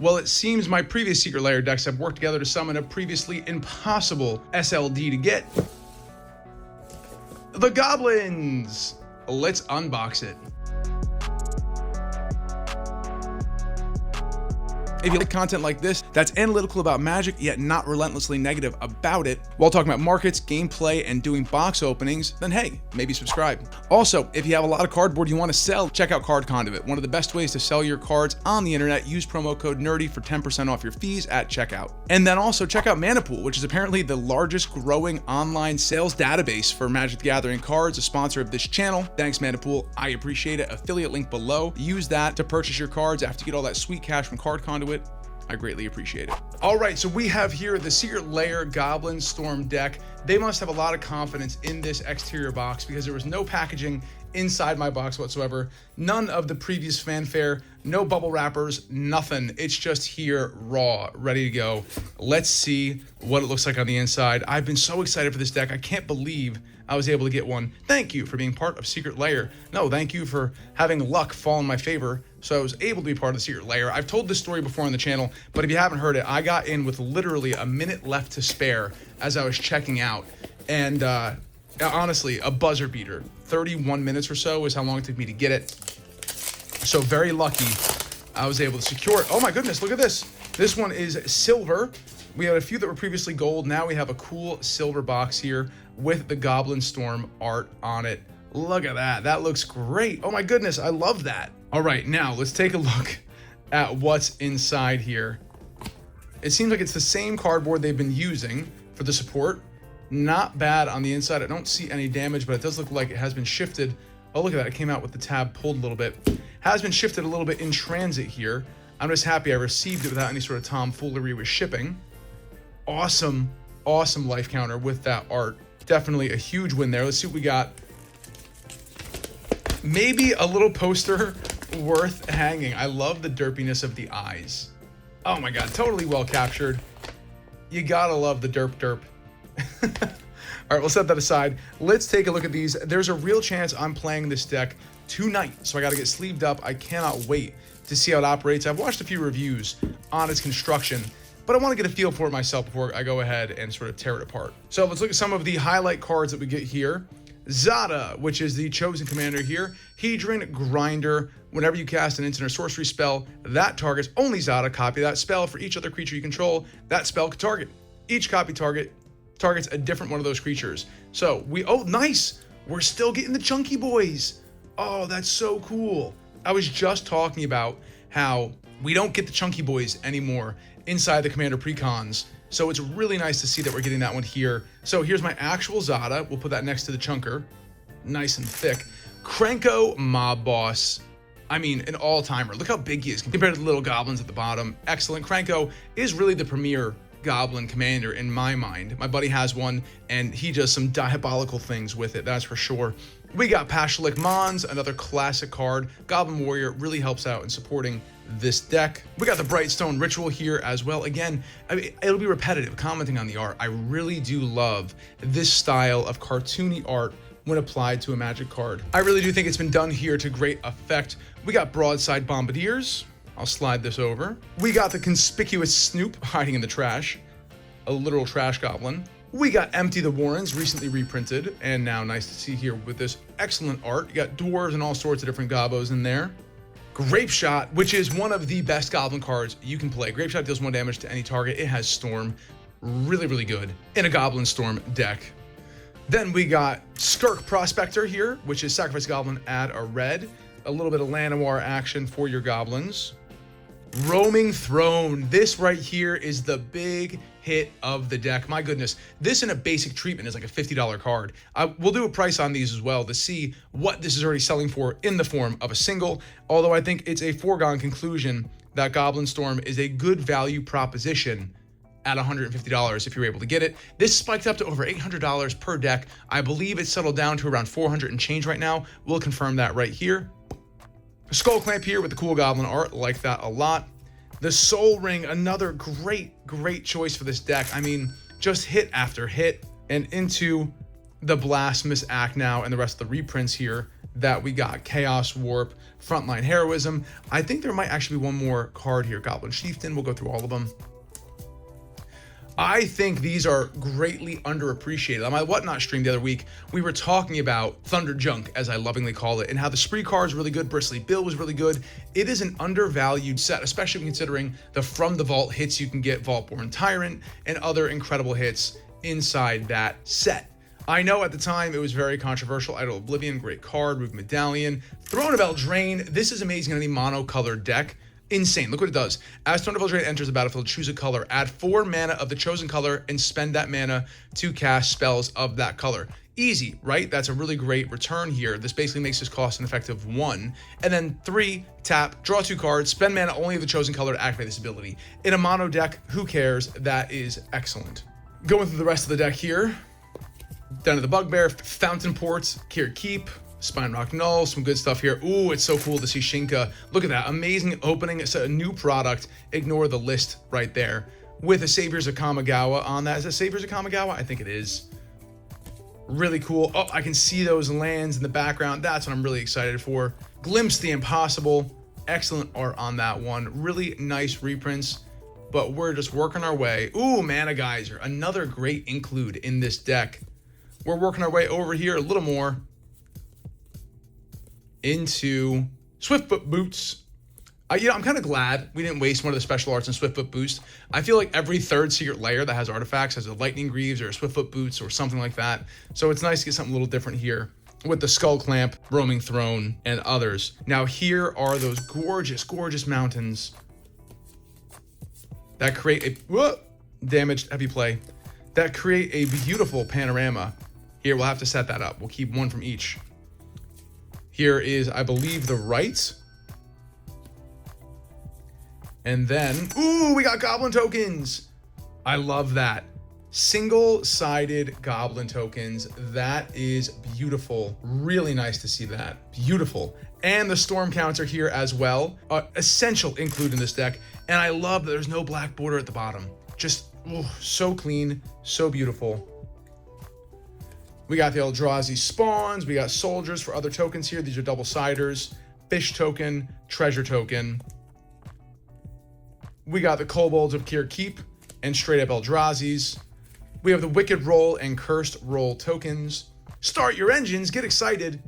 Well, it seems my previous Secret Lair decks have worked together to summon a previously impossible SLD to get. The Goblins! Let's unbox it. If you like content like this, that's analytical about Magic, yet not relentlessly negative about it, while talking about markets, gameplay, and doing box openings, then hey, maybe subscribe. Also, if you have a lot of cardboard you want to sell, check out Card Conduit. One of the best ways to sell your cards on the internet. Use promo code NERDY for 10% off your fees at checkout. And then also check out Manapool, which is apparently the largest growing online sales database for Magic the Gathering cards, a sponsor of this channel. Thanks, Manapool. I appreciate it. Affiliate link below. Use that to purchase your cards after you get all that sweet cash from Card Conduit. I greatly appreciate it. All right, so we have here the Secret Lair Goblin Storm deck. They must have a lot of confidence in this exterior box because there was no packaging inside my box whatsoever. None of the previous fanfare, no bubble wrappers, nothing. It's just here raw, ready to go. Let's see what it looks like on the inside. I've been so excited for this deck. I can't believe I was able to get one. Thank you for being part of Secret Lair. No, thank you for having luck fall in my favor, so I was able to be part of the Secret Lair. I've told this story before on the channel, but if you haven't heard it, I got in with literally a minute left to spare as I was checking out. And honestly, a buzzer beater. 31 minutes or so is how long it took me to get it. So very lucky I was able to secure it. Oh my goodness, look at this. This one is silver. We had a few that were previously gold. Now we have a cool silver box here with the Goblin Storm art on it. Look at that. That looks great. Oh my goodness, I love that. All right, now let's take a look at what's inside here. It seems like it's the same cardboard they've been using for the support. Not bad on the inside. I don't see any damage, but it does look like it has been shifted. Oh, look at that. It came out with the tab pulled a little bit. Has been shifted a little bit in transit here. I'm just happy I received it without any sort of tomfoolery with shipping. Awesome, awesome life counter with that art. Definitely a huge win there. Let's see what we got. Maybe a little poster worth hanging. I love the derpiness of the eyes. Oh my God, totally well captured. You gotta love the derp. All right, we'll set that aside. Let's take a look at these. There's a real chance I'm playing this deck tonight, so I gotta get sleeved up. I cannot wait to see how it operates. I've watched a few reviews on its construction, but I want to get a feel for it myself before I go ahead and sort of tear it apart. So let's look at some of the highlight cards that we get here. Zada, which is the chosen commander here. Hedron Grinder. Whenever you cast an instant or sorcery spell that targets only Zada, copy that spell. For each other creature you control, that spell could target. Each copy target targets a different one of those creatures. So oh, nice. We're still getting the chunky boys. Oh, that's so cool. I was just talking about how we don't get the chunky boys anymore inside the Commander Precons. So it's really nice to see that we're getting that one here. So here's my actual Zada. We'll put that next to the chunker. Nice and thick. Krenko Mob Boss. I mean, an all-timer. Look how big he is compared to the little goblins at the bottom. Excellent. Krenko is really the premier Goblin Commander in my mind. My buddy has one, and he does some diabolical things with it, that's for sure. We got Pashalik Mons, another classic card. Goblin Warrior really helps out in supporting this deck. We got the Brightstone Ritual here as well. Again, I mean, it'll be repetitive, commenting on the art. I really do love this style of cartoony art when applied to a Magic card. I really do think it's been done here to great effect. We got Broadside Bombardiers. I'll slide this over. We got the Conspicuous Snoop hiding in the trash, a literal trash goblin. We got Empty the Warrens, recently reprinted, and now nice to see here with this excellent art. You got dwarves and all sorts of different gobos in there. Grape Shot, which is one of the best goblin cards you can play. Grape Shot deals 1 damage to any target. It has Storm, really, really good in a Goblin Storm deck. Then we got Skirk Prospector here, which is sacrifice goblin, add a red. A little bit of Llanowar action for your goblins. Roaming Throne. This right here is the big hit of the deck. My goodness, this in a basic treatment is like a $50 card. We'll do a price on these as well to see what this is already selling for in the form of a single, although I think it's a foregone conclusion that Goblin Storm is a good value proposition at $150 if you're able to get it. This spiked up to over $800 per deck. I believe it's settled down to around 400 and change right now. We'll confirm that right here. Skull Clamp here with the cool goblin art, like that a lot. The Soul Ring, another great choice for this deck. I mean, just hit after hit. And into the Blasphemous Act now and the rest of the reprints here. that we got. Chaos Warp, Frontline Heroism. I think there might actually be one more card here. Goblin Chieftain. We'll go through all of them. I think these are greatly underappreciated. On my Whatnot stream the other week, we were talking about Thunder Junk, as I lovingly call it, and how the Spree card is really good, Bristly Bill was really good. It is an undervalued set, especially considering the From the Vault hits you can get, Vaultborn Tyrant, and other incredible hits inside that set. I know at the time it was very controversial. Idol Oblivion, great card, Rogue Medallion. Throne of Eldraine, this is amazing on any mono-colored deck. Insane. Look what it does. As Throne of Eldraine enters the battlefield, choose a color, add 4 mana of the chosen color, and spend that mana to cast spells of that color. Easy, right? That's a really great return here. This basically makes this cost an effective 1. And then 3, tap, draw 2 cards, spend mana only of the chosen color to activate this ability. In a mono deck, who cares? That is excellent. Going through the rest of the deck here. Down to the Bugbear, Fountain Ports, Kier Keep, Spine Rock Null, some good stuff here. Ooh, it's so cool to see Shinka. Look at that, amazing opening. It's a new product. Ignore the list right there. With a Saviors of Kamigawa on that. Is it Saviors of Kamigawa? I think it is. Really cool. Oh, I can see those lands in the background. That's what I'm really excited for. Glimpse the Impossible. Excellent art on that one. Really nice reprints, but we're just working our way. Ooh, Mana Geyser, another great include in this deck. We're working our way over here a little more into Swiftfoot Boots. I'm kind of glad we didn't waste one of the special arts in Swiftfoot Boots. I feel like every third secret layer that has artifacts has a Lightning Greaves or a Swiftfoot Boots or something like that. So it's nice to get something a little different here with the Skull Clamp, Roaming Throne, and others. Now here are those gorgeous, gorgeous mountains that create a damaged heavy play. That create a beautiful panorama. Here, we'll have to set that up. We'll keep one from each. Here is, I believe, the right. And then, ooh, we got Goblin tokens. I love that. Single-sided Goblin tokens. That is beautiful. Really nice to see that. Beautiful. And the Storm Counter here as well. Essential include in this deck. And I love that there's no black border at the bottom. Just so clean, so beautiful. We got the Eldrazi spawns. We got soldiers for other tokens here. These are double-siders. Fish token, treasure token. We got the Kobolds of Kier Keep and straight-up Eldrazi's. We have the Wicked Roll and Cursed Roll tokens. Start your engines, get excited.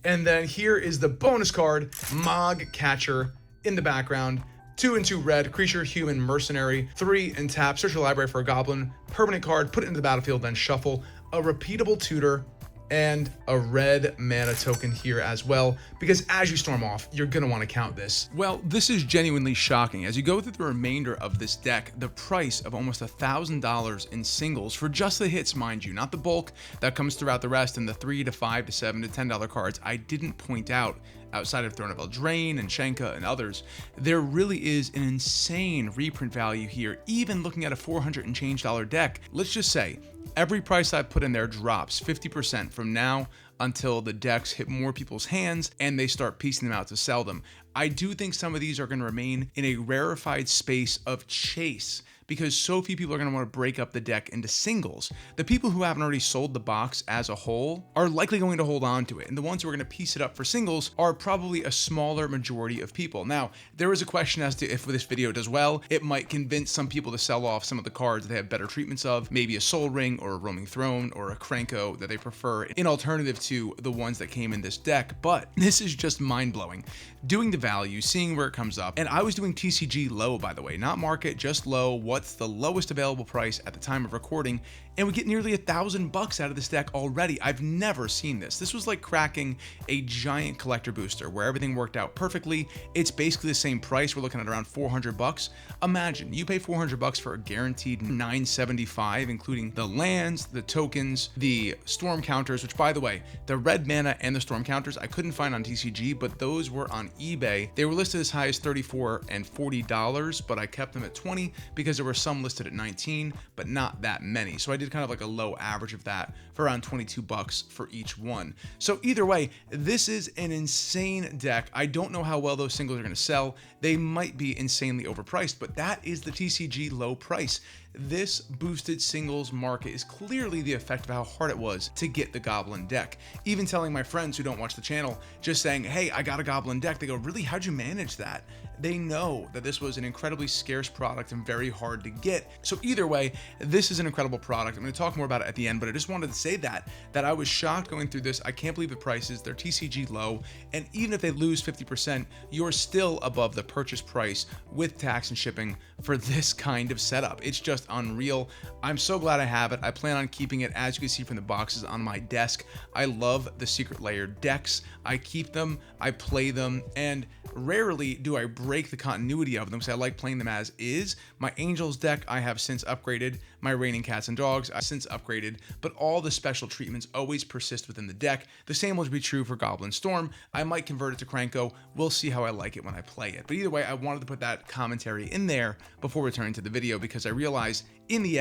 And then here is the bonus card, Mog Catcher in the background. 2 and 2 red, creature, human, mercenary. 3 and tap, search your library for a goblin. Permanent card, put it into the battlefield, then shuffle. A repeatable tutor, and a red mana token here as well, because as you storm off, you're gonna want to count this. Well, this is genuinely shocking. As you go through the remainder of this deck, the price of almost $1,000 in singles for just the hits, mind you, not the bulk that comes throughout the rest and the $3 to $5 to $7 to $10 cards I didn't point out outside of Throne of Eldraine and Shenka and others. There really is an insane reprint value here, even looking at a $400 and change deck. Let's just say, every price I put in there drops 50% from now until the decks hit more people's hands and they start piecing them out to sell them. I do think some of these are going to remain in a rarefied space of chase, because so few people are going to want to break up the deck into singles. The people who haven't already sold the box as a whole are likely going to hold on to it, and the ones who are going to piece it up for singles are probably a smaller majority of people. Now, there is a question as to if this video does well, it might convince some people to sell off some of the cards they have better treatments of, maybe a Soul Ring or a Roaming Throne or a Krenko that they prefer in alternative to the ones that came in this deck, but this is just mind-blowing. Doing the value, seeing where it comes up, and I was doing TCG Low, by the way, not market, just low. What's the lowest available price at the time of recording? And we get nearly $1,000 out of this deck already. I've never seen this. This was like cracking a giant collector booster where everything worked out perfectly. It's basically the same price. We're looking at around $400. Imagine you pay $400 for a guaranteed $975, including the lands, the tokens, the storm counters, which by the way, the red mana and the storm counters I couldn't find on TCG, but those were on eBay. They were listed as high as $34 and $40, but I kept them at $20 because there were some listed at $19, but not that many. So I did kind of like a low average of that for around $22 for each one. So either way, this is an insane deck. I don't know how well those singles are going to sell. They might be insanely overpriced, but that is the TCG low price. This boosted singles market is clearly the effect of how hard it was to get the Goblin deck. Even telling my friends who don't watch the channel, just saying, hey, I got a Goblin deck, they go, really, how'd you manage that? They know that this was an incredibly scarce product and very hard to get. So either way, this is an incredible product. I'm going to talk more about it at the end, but I just wanted to say that I was shocked going through this. I can't believe the prices. They're TCG low, and even if they lose 50%, you're still above the purchase price with tax and shipping for this kind of setup. It's just unreal. I'm so glad I have it. I plan on keeping it, as you can see from the boxes on my desk. I love the secret layer decks. I keep them, I play them, and rarely do I break the continuity of them because I like playing them as is. My Angels deck I have since upgraded. My Raining Cats and Dogs I since upgraded, but all the special treatments always persist within the deck. The same will be true for Goblin Storm. I might convert it to Krenko. We'll see how I like it when I play it. But either way, I wanted to put that commentary in there before returning to the video because I realized in the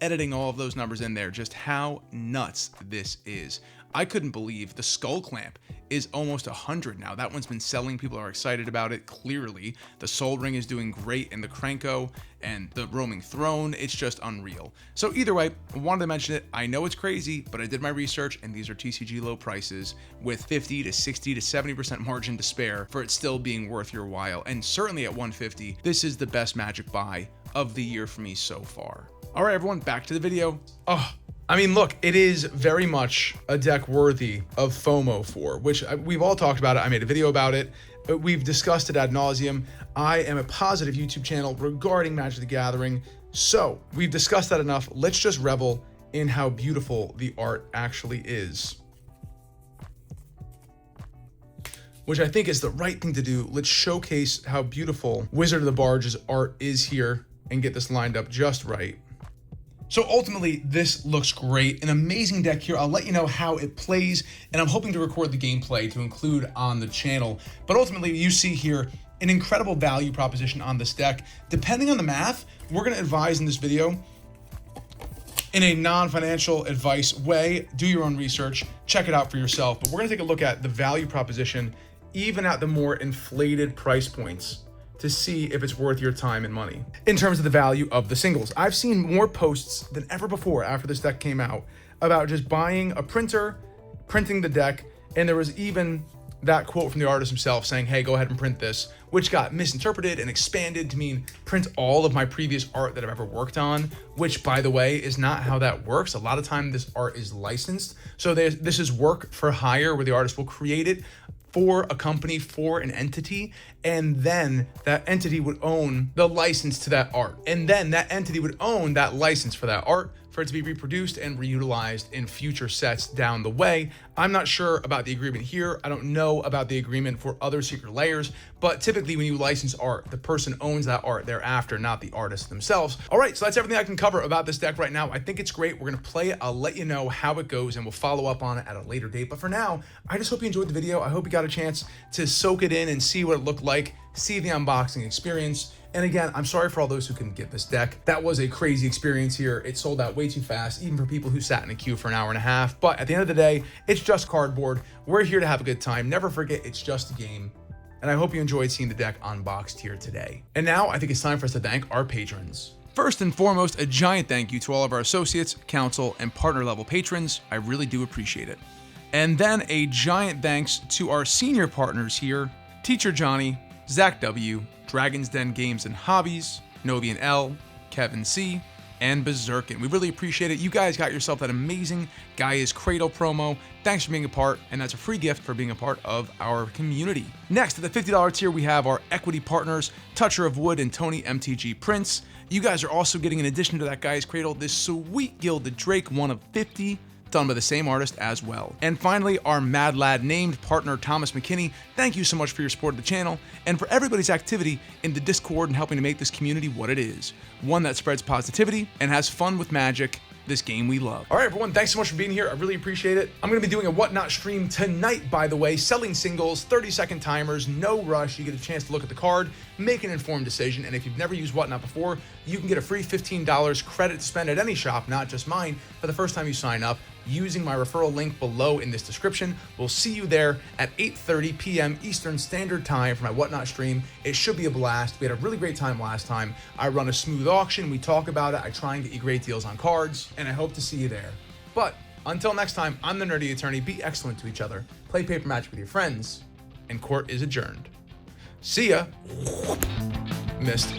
editing all of those numbers in there, just how nuts this is. I couldn't believe the Skull Clamp is almost 100 now. That one's been selling. People are excited about it, clearly. The Soul Ring is doing great in the Krenko and the Roaming Throne. It's just unreal. So either way, I wanted to mention it. I know it's crazy, but I did my research, and these are TCG low prices with 50 to 60 to 70% margin to spare for it still being worth your while. And certainly at 150, this is the best Magic buy of the year for me so far. All right, everyone, back to the video. I mean, look, it is very much a deck worthy of FOMO for, which we've all talked about it. I made a video about it. We've discussed it ad nauseum. I am a positive YouTube channel regarding Magic the Gathering. So we've discussed that enough. Let's just revel in how beautiful the art actually is, which I think is the right thing to do. Let's showcase how beautiful Wizard of the Barge's art is here and get this lined up just right. So ultimately, this looks great. An amazing deck here. I'll let you know how it plays, and I'm hoping to record the gameplay to include on the channel. But ultimately, you see here an incredible value proposition on this deck. Depending on the math, we're going to advise in this video in a non-financial advice way. Do your own research, check it out for yourself. But we're going to take a look at the value proposition, even at the more inflated price points, to see if it's worth your time and money. In terms of the value of the singles, I've seen more posts than ever before after this deck came out about just buying a printer, printing the deck, and there was even that quote from the artist himself saying, hey, go ahead and print this, which got misinterpreted and expanded to mean print all of my previous art that I've ever worked on, which, by the way, is not how that works. A lot of time this art is licensed. So this is work for hire where the artist will create it for a company, for an entity, and then that entity would own the license to that art. And then that entity would own that license for that art for it to be reproduced and reutilized in future sets down the way. I'm not sure about the agreement here. I don't know about the agreement for other secret layers, but typically when you license art, the person owns that art thereafter, not the artist themselves. All right, so that's everything I can cover about this deck right now. I think it's great. We're gonna play it. I'll let you know how it goes and we'll follow up on it at a later date. But for now, I just hope you enjoyed the video. I hope you got a chance to soak it in and see what it looked like, see the unboxing experience. And again, I'm sorry for all those who couldn't get this deck. That was a crazy experience here. It sold out way too fast, even for people who sat in a queue for an hour and a half. But at the end of the day, it's just cardboard. We're here to have a good time. Never forget, it's just a game. And I hope you enjoyed seeing the deck unboxed here today. And now I think it's time for us to thank our patrons. First and foremost, a giant thank you to all of our associates, council, and partner level patrons. I really do appreciate it. And then a giant thanks to our senior partners here, Teacher Johnny, Zach W., Dragon's Den Games and Hobbies, Novian L, Kevin C, and Berserkin. We really appreciate it. You guys got yourself that amazing Gaia's Cradle promo. Thanks for being a part, and that's a free gift for being a part of our community. Next, at the $50 tier, we have our equity partners, Toucher of Wood and Tony MTG Prince. You guys are also getting, in addition to that Gaia's Cradle, this sweet Gilded Drake, one of 50, done by the same artist as well. And finally, our Mad Lad named partner, Thomas McKinney. Thank you so much for your support of the channel and for everybody's activity in the Discord and helping to make this community what it is. One that spreads positivity and has fun with Magic this game we love. All right, everyone, thanks so much for being here. I really appreciate it. I'm going to be doing a Whatnot stream tonight, by the way, selling singles, 30-second timers, no rush. You get a chance to look at the card, make an informed decision, and if you've never used Whatnot before, you can get a free $15 credit to spend at any shop, not just mine, for the first time you sign up, using my referral link below in this description. We'll see you there at 8:30 p.m. Eastern Standard Time for my Whatnot stream. It should be a blast. We had a really great time last time. I run a smooth auction. We talk about it. I try and get you great deals on cards, and I hope to see you there. But until next time, I'm the Nerdy Attorney. Be excellent to each other. Play paper magic with your friends, and court is adjourned. See ya. Missed.